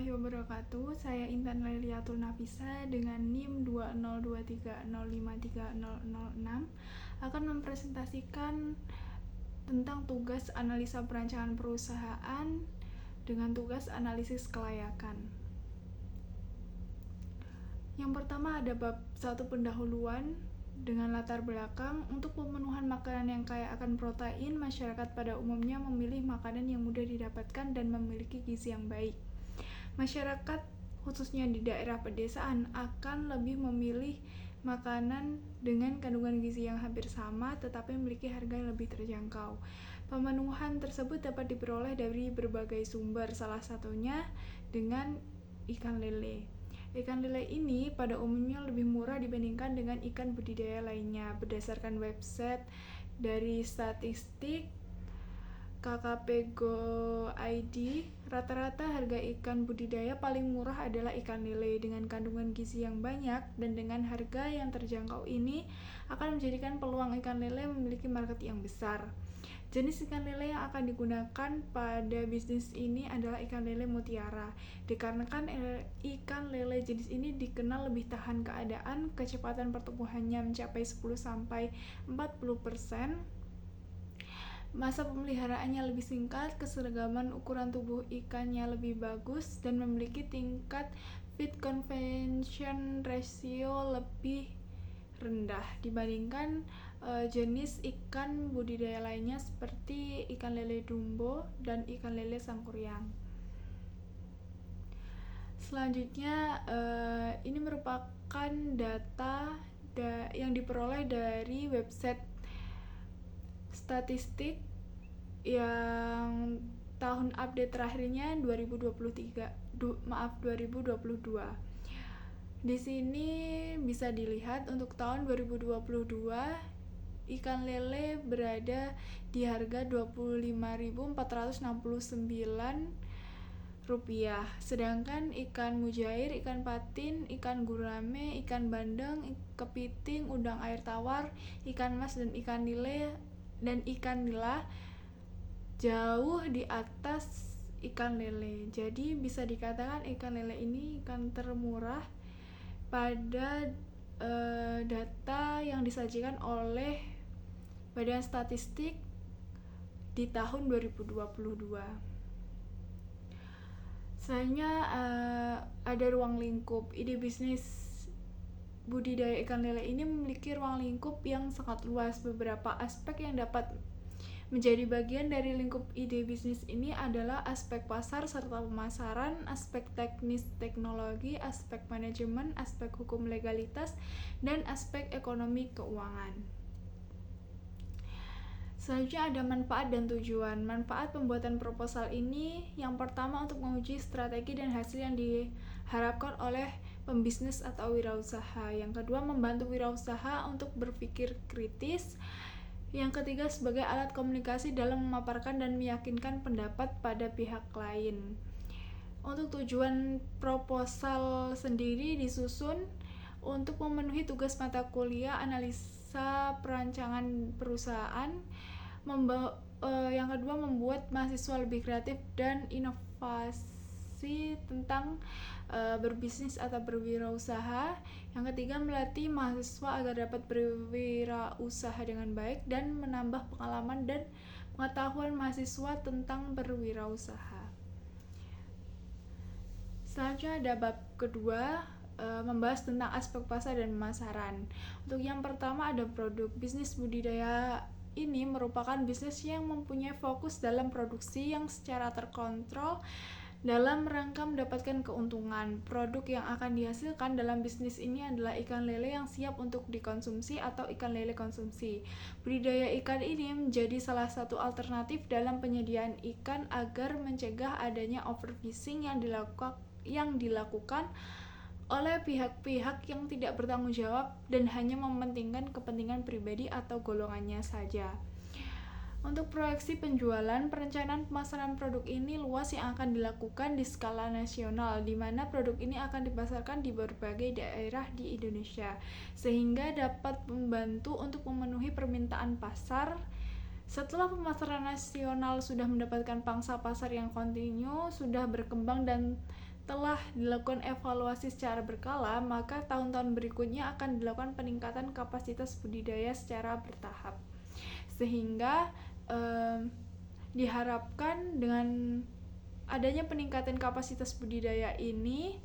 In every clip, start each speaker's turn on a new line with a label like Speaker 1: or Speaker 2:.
Speaker 1: warahmatullahi wabarakatuh. Saya Intan Lailiatul Nafisa dengan NIM 20230530006 akan mempresentasikan tentang tugas analisa perancangan perusahaan dengan tugas analisis kelayakan. Yang pertama ada bab 1 pendahuluan dengan latar belakang. Untuk pemenuhan makanan yang kaya akan protein, masyarakat pada umumnya memilih makanan yang mudah didapatkan dan memiliki gizi yang baik. Masyarakat khususnya di daerah pedesaan akan lebih memilih makanan dengan kandungan gizi yang hampir sama tetapi memiliki harga yang lebih terjangkau. Pemenuhan tersebut dapat diperoleh dari berbagai sumber, salah satunya dengan ikan lele. Ikan lele ini pada umumnya lebih murah dibandingkan dengan ikan budidaya lainnya. Berdasarkan website dari statistik KKP Go ID, rata-rata harga ikan budidaya paling murah adalah ikan lele. Dengan kandungan gizi yang banyak dan dengan harga yang terjangkau ini akan menjadikan peluang ikan lele memiliki market yang besar. Jenis ikan lele yang akan digunakan pada bisnis ini adalah ikan lele mutiara. Dikarenakan ikan lele jenis ini dikenal lebih tahan keadaan, kecepatan pertumbuhannya mencapai 10-40%, masa pemeliharaannya lebih singkat, keseragaman ukuran tubuh ikannya lebih bagus, dan memiliki tingkat feed conversion ratio lebih rendah dibandingkan jenis ikan budidaya lainnya seperti ikan lele jumbo dan ikan lele sangkuriang. Selanjutnya, ini merupakan data yang diperoleh dari website statistik yang tahun update terakhirnya 2022. Di sini bisa dilihat untuk tahun 2022 ikan lele berada di harga Rp25.469, sedangkan ikan mujair, ikan patin, ikan gurame, ikan bandeng, kepiting, udang air tawar, ikan mas dan ikan nila jauh di atas ikan lele. Jadi bisa dikatakan ikan lele ini ikan termurah pada data yang disajikan oleh Badan Statistik di tahun 2022. Selanjutnya ada ruang lingkup. Ide bisnis budidaya ikan lele ini memiliki ruang lingkup yang sangat luas. Beberapa aspek yang dapat menjadi bagian dari lingkup ide bisnis ini adalah aspek pasar serta pemasaran, aspek teknis teknologi, aspek manajemen, aspek hukum legalitas, dan aspek ekonomi keuangan. Selanjutnya ada manfaat dan tujuan. Manfaat pembuatan proposal ini yang pertama untuk menguji strategi dan hasil yang diharapkan oleh pembisnis atau wirausaha. Yang kedua membantu wirausaha untuk berpikir kritis. Yang ketiga sebagai alat komunikasi dalam memaparkan dan meyakinkan pendapat pada pihak lain. Untuk tujuan proposal sendiri disusun untuk memenuhi tugas mata kuliah analisa perancangan perusahaan. Yang kedua membuat mahasiswa lebih kreatif dan inovasi tentang berbisnis atau berwirausaha. Yang ketiga melatih mahasiswa agar dapat berwirausaha dengan baik dan menambah pengalaman dan pengetahuan mahasiswa tentang berwirausaha. Selanjutnya ada bab kedua, membahas tentang aspek pasar dan pemasaran. Untuk yang pertama ada produk. Bisnis budidaya ini merupakan bisnis yang mempunyai fokus dalam produksi yang secara terkontrol dalam rangka mendapatkan keuntungan. Produk yang akan dihasilkan dalam bisnis ini adalah ikan lele yang siap untuk dikonsumsi atau ikan lele konsumsi. Budidaya ikan ini menjadi salah satu alternatif dalam penyediaan ikan agar mencegah adanya overfishing yang dilakukan oleh pihak-pihak yang tidak bertanggung jawab dan hanya mementingkan kepentingan pribadi atau golongannya saja. Untuk proyeksi penjualan, perencanaan pemasaran produk ini luas yang akan dilakukan di skala nasional, di mana produk ini akan dipasarkan di berbagai daerah di Indonesia, sehingga dapat membantu untuk memenuhi permintaan pasar. Setelah pemasaran nasional sudah mendapatkan pangsa pasar yang kontinu, sudah berkembang dan telah dilakukan evaluasi secara berkala, maka tahun-tahun berikutnya akan dilakukan peningkatan kapasitas budidaya secara bertahap. Sehingga diharapkan dengan adanya peningkatan kapasitas budidaya ini,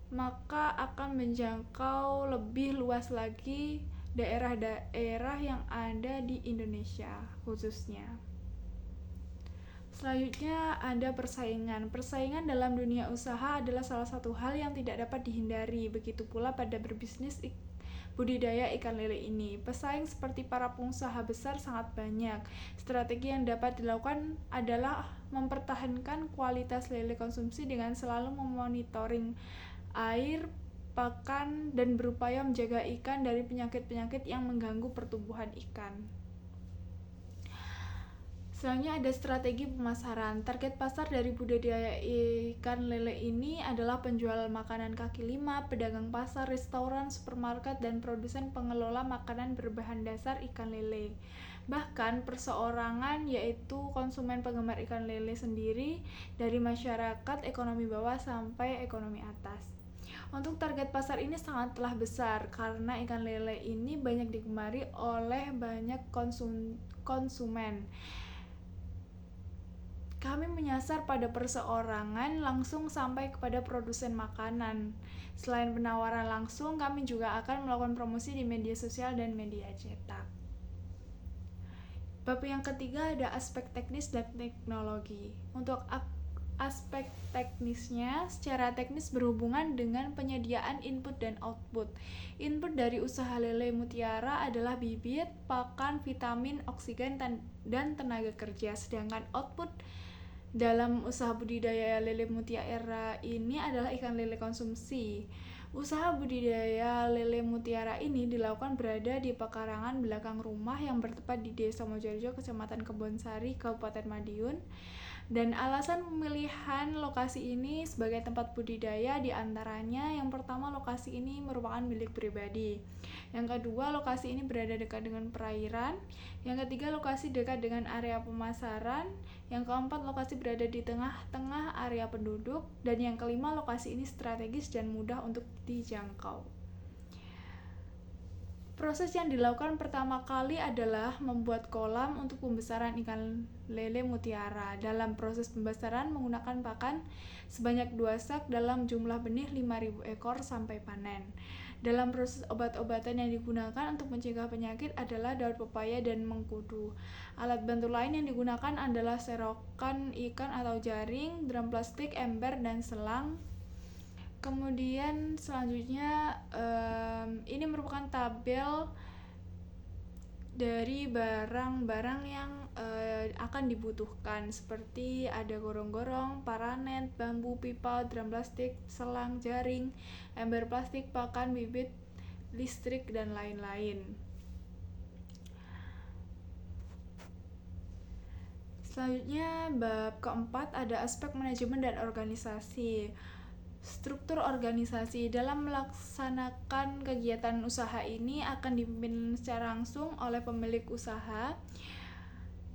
Speaker 1: maka akan menjangkau lebih luas lagi daerah-daerah yang ada di Indonesia khususnya. Selanjutnya ada persaingan. Persaingan dalam dunia usaha adalah salah satu hal yang tidak dapat dihindari. Begitu pula pada berbisnis budidaya ikan lele ini. Pesaing seperti para pengusaha besar sangat banyak. Strategi yang dapat dilakukan adalah mempertahankan kualitas lele konsumsi dengan selalu memonitoring air, pakan, dan berupaya menjaga ikan dari penyakit-penyakit yang mengganggu pertumbuhan ikan. Selanjutnya ada strategi pemasaran. Target pasar dari budidaya ikan lele ini adalah penjual makanan kaki lima, pedagang pasar, restoran, supermarket, dan produsen pengelola makanan berbahan dasar ikan lele. Bahkan perseorangan, yaitu konsumen penggemar ikan lele sendiri, dari masyarakat ekonomi bawah sampai ekonomi atas. Untuk target pasar ini sangatlah besar karena ikan lele ini banyak digemari oleh banyak konsumen. Kami menyasar pada perseorangan langsung sampai kepada produsen makanan. Selain penawaran langsung, kami juga akan melakukan promosi di media sosial dan media cetak. Bab yang ketiga ada aspek teknis dan teknologi. Untuk aspek teknisnya, secara teknis berhubungan dengan penyediaan input dan output. Input dari usaha lele mutiara adalah bibit, pakan, vitamin, oksigen, dan tenaga kerja. Sedangkan output dalam usaha budidaya lele mutiara ini adalah ikan lele konsumsi. Usaha budidaya lele mutiara ini dilakukan berada di pekarangan belakang rumah yang bertempat di Desa Mojorejo, Kecamatan Kebonsari, Kabupaten Madiun. Dan alasan pemilihan lokasi ini sebagai tempat budidaya diantaranya yang pertama, lokasi ini merupakan milik pribadi. Yang kedua, lokasi ini berada dekat dengan perairan. Yang ketiga, lokasi dekat dengan area pemasaran. Yang keempat, lokasi berada di tengah-tengah area penduduk. Dan yang kelima, lokasi ini strategis dan mudah untuk dijangkau. Proses yang dilakukan pertama kali adalah membuat kolam untuk pembesaran ikan lele mutiara. Dalam proses pembesaran menggunakan pakan sebanyak 2 sak dalam jumlah benih 5.000 ekor sampai panen. Dalam proses obat-obatan yang digunakan untuk mencegah penyakit adalah daun pepaya dan mengkudu. Alat bantu lain yang digunakan adalah serokan ikan atau jaring, drum plastik, ember, dan selang. Kemudian selanjutnya ini merupakan tabel dari barang-barang yang akan dibutuhkan, seperti ada gorong-gorong, paranet, bambu, pipa, drum plastik, selang, jaring, ember plastik, pakan, bibit, listrik, dan lain-lain. Selanjutnya bab keempat ada aspek manajemen dan organisasi. Struktur organisasi dalam melaksanakan kegiatan usaha ini akan dipimpin secara langsung oleh pemilik usaha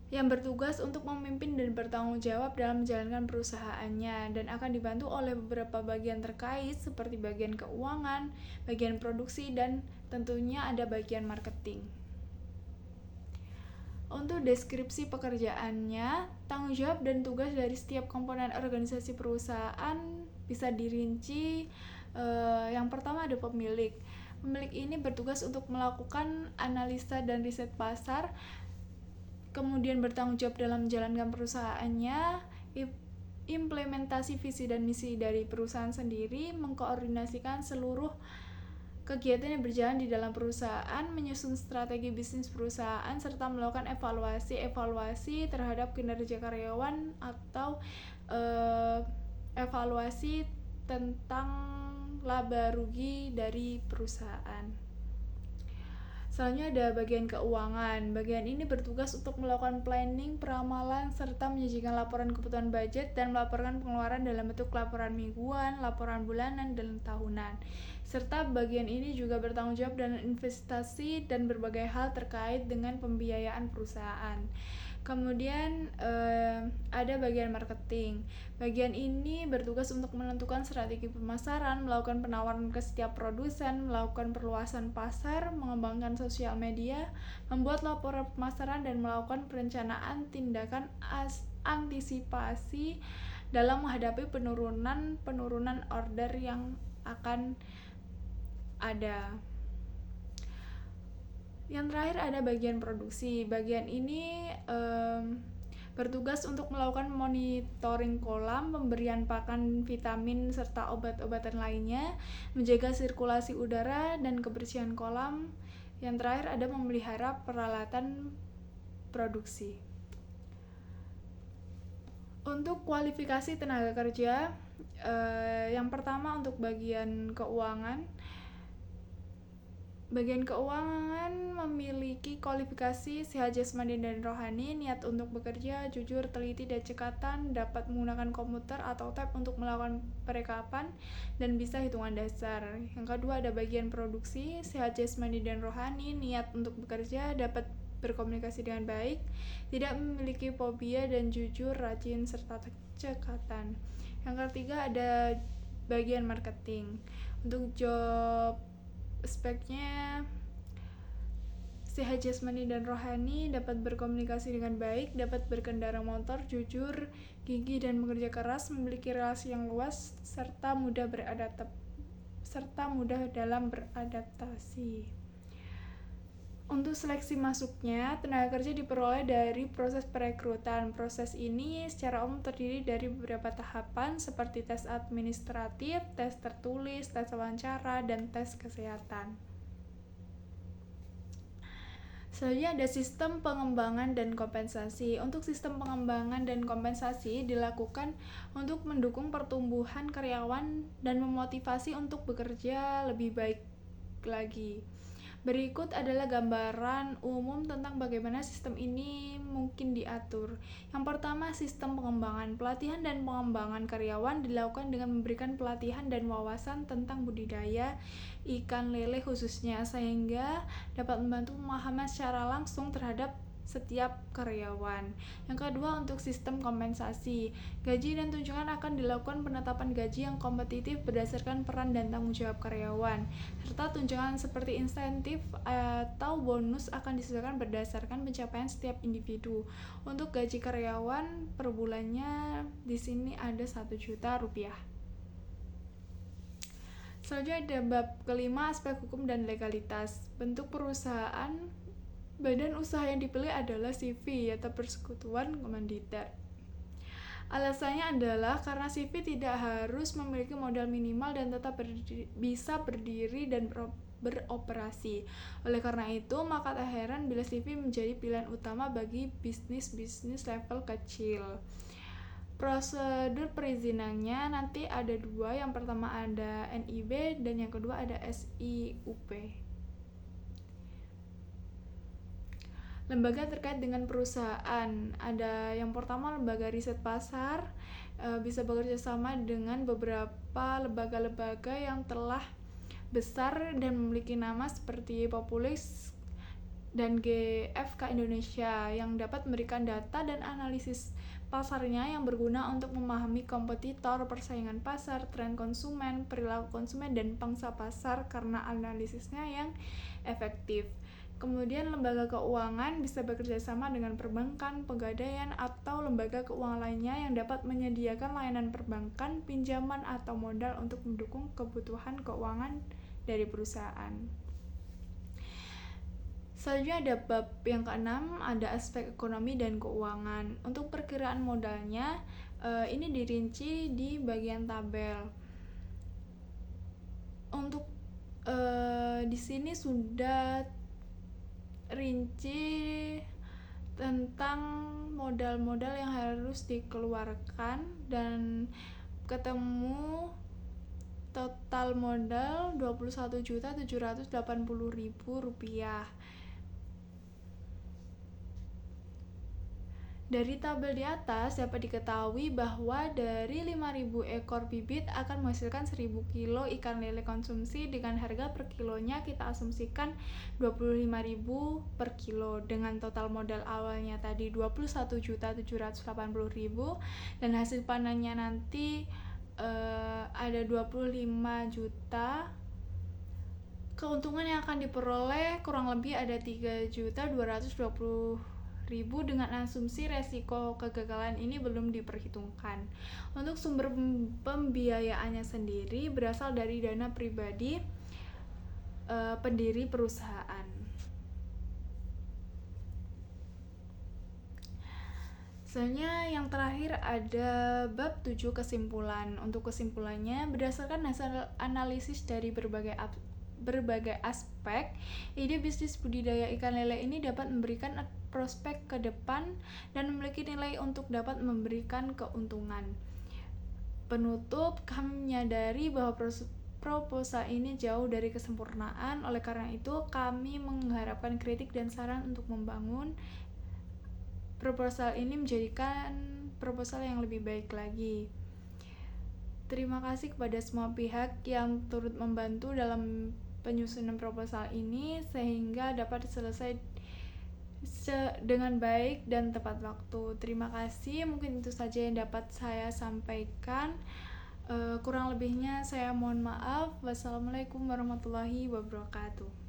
Speaker 1: yang bertugas untuk memimpin dan bertanggung jawab dalam menjalankan perusahaannya, dan akan dibantu oleh beberapa bagian terkait seperti bagian keuangan, bagian produksi, dan tentunya ada bagian marketing. Untuk deskripsi pekerjaannya, tanggung jawab dan tugas dari setiap komponen organisasi perusahaan bisa dirinci. Yang pertama ada pemilik. Pemilik ini bertugas untuk melakukan analisa dan riset pasar, kemudian bertanggung jawab dalam menjalankan perusahaannya, implementasi visi dan misi dari perusahaan sendiri, mengkoordinasikan seluruh kegiatan yang berjalan di dalam perusahaan, menyusun strategi bisnis perusahaan, serta melakukan evaluasi terhadap kinerja karyawan atau evaluasi tentang laba rugi dari perusahaan. Selanjutnya ada bagian keuangan. Bagian ini bertugas untuk melakukan planning, peramalan, serta menyajikan laporan kebutuhan budget dan melaporkan pengeluaran dalam bentuk laporan mingguan, laporan bulanan, dan tahunan. Serta bagian ini juga bertanggung jawab dalam investasi dan berbagai hal terkait dengan pembiayaan perusahaan. Kemudian ada bagian marketing. Bagian ini bertugas untuk menentukan strategi pemasaran, melakukan penawaran ke setiap produsen, melakukan perluasan pasar, mengembangkan sosial media, membuat laporan pemasaran, dan melakukan perencanaan tindakan antisipasi dalam menghadapi penurunan order yang akan ada. Yang terakhir ada bagian produksi. Bagian ini bertugas untuk melakukan monitoring kolam, pemberian pakan, vitamin, serta obat-obatan lainnya, menjaga sirkulasi udara dan kebersihan kolam. Yang terakhir ada memelihara peralatan produksi. Untuk kualifikasi tenaga kerja, yang pertama untuk bagian keuangan. Bagian keuangan memiliki kualifikasi sehat jasmani dan rohani, niat untuk bekerja, jujur, teliti, dan cekatan, dapat menggunakan komputer atau tab untuk melakukan perekapan, dan bisa hitungan dasar. Yang kedua ada bagian produksi, sehat jasmani dan rohani, niat untuk bekerja, dapat berkomunikasi dengan baik, tidak memiliki fobia, dan jujur, rajin, serta cekatan. Yang ketiga ada bagian marketing. Untuk job speknya sehat jasmani dan rohani, dapat berkomunikasi dengan baik, dapat berkendara motor, jujur, gigih dan bekerja keras, memiliki relasi yang luas, serta mudah dalam beradaptasi. Untuk seleksi masuknya, tenaga kerja diperoleh dari proses perekrutan. Proses ini secara umum terdiri dari beberapa tahapan seperti tes administratif, tes tertulis, tes wawancara, dan tes kesehatan. Selanjutnya ada sistem pengembangan dan kompensasi. Untuk sistem pengembangan dan kompensasi dilakukan untuk mendukung pertumbuhan karyawan dan memotivasi untuk bekerja lebih baik lagi. Berikut adalah gambaran umum tentang bagaimana sistem ini mungkin diatur. Yang pertama, sistem pengembangan. Pelatihan dan pengembangan karyawan dilakukan dengan memberikan pelatihan dan wawasan tentang budidaya ikan lele khususnya, sehingga dapat membantu pemahaman secara langsung terhadap setiap karyawan. Yang kedua, untuk sistem kompensasi. Gaji dan tunjangan akan dilakukan penetapan gaji yang kompetitif berdasarkan peran dan tanggung jawab karyawan, serta tunjangan seperti insentif atau bonus akan disesuaikan berdasarkan pencapaian setiap individu. Untuk gaji karyawan per bulannya di sini ada 1 juta rupiah. Selanjutnya ada bab kelima, aspek hukum dan legalitas. Bentuk perusahaan. Badan usaha yang dipilih adalah CV atau persekutuan komanditer. Alasannya adalah karena CV tidak harus memiliki modal minimal dan tetap bisa berdiri dan beroperasi. Oleh karena itu, maka tak heran bila CV menjadi pilihan utama bagi bisnis level kecil. Prosedur perizinannya nanti ada 2. Yang pertama ada NIB dan yang kedua ada SIUP. Lembaga terkait dengan perusahaan, ada yang pertama lembaga riset pasar, bisa bekerja sama dengan beberapa lembaga-lembaga yang telah besar dan memiliki nama seperti Populix dan GfK Indonesia yang dapat memberikan data dan analisis pasarnya yang berguna untuk memahami kompetitor, persaingan pasar, tren konsumen, perilaku konsumen, dan pangsa pasar karena analisisnya yang efektif. Kemudian lembaga keuangan bisa bekerja sama dengan perbankan, pegadaian, atau lembaga keuangan lainnya yang dapat menyediakan layanan perbankan, pinjaman, atau modal untuk mendukung kebutuhan keuangan dari perusahaan. Selanjutnya ada bab yang ke-6, ada aspek ekonomi dan keuangan. Untuk perkiraan modalnya, ini dirinci di bagian tabel. Untuk di sini sudah rinci tentang modal-modal yang harus dikeluarkan dan ketemu total modal Rp21.780.000. Dari tabel di atas dapat diketahui bahwa dari 5.000 ekor bibit akan menghasilkan 1.000 kilo ikan lele konsumsi dengan harga per kilonya kita asumsikan 25.000 per kilo dengan total modal awalnya tadi 21.780.000 dan hasil panennya nanti ada 25 juta. Keuntungan yang akan diperoleh kurang lebih ada 3.220.000 dengan asumsi resiko kegagalan ini belum diperhitungkan. Untuk sumber pembiayaannya sendiri berasal dari dana pribadi pendiri perusahaan. Selanjutnya yang terakhir ada bab 7 kesimpulan. Untuk kesimpulannya berdasarkan hasil analisis dari berbagai aspek, ide bisnis budidaya ikan lele ini dapat memberikan prospek ke depan dan memiliki nilai untuk dapat memberikan keuntungan. Penutup, kami menyadari bahwa proposal ini jauh dari kesempurnaan, oleh karena itu kami mengharapkan kritik dan saran untuk membangun proposal ini menjadikan proposal yang lebih baik lagi. Terima kasih kepada semua pihak yang turut membantu dalam penyusunan proposal ini sehingga dapat selesai dengan baik dan tepat waktu. Terima kasih, mungkin itu saja yang dapat saya sampaikan. Kurang lebihnya saya mohon maaf. Wassalamualaikum warahmatullahi wabarakatuh.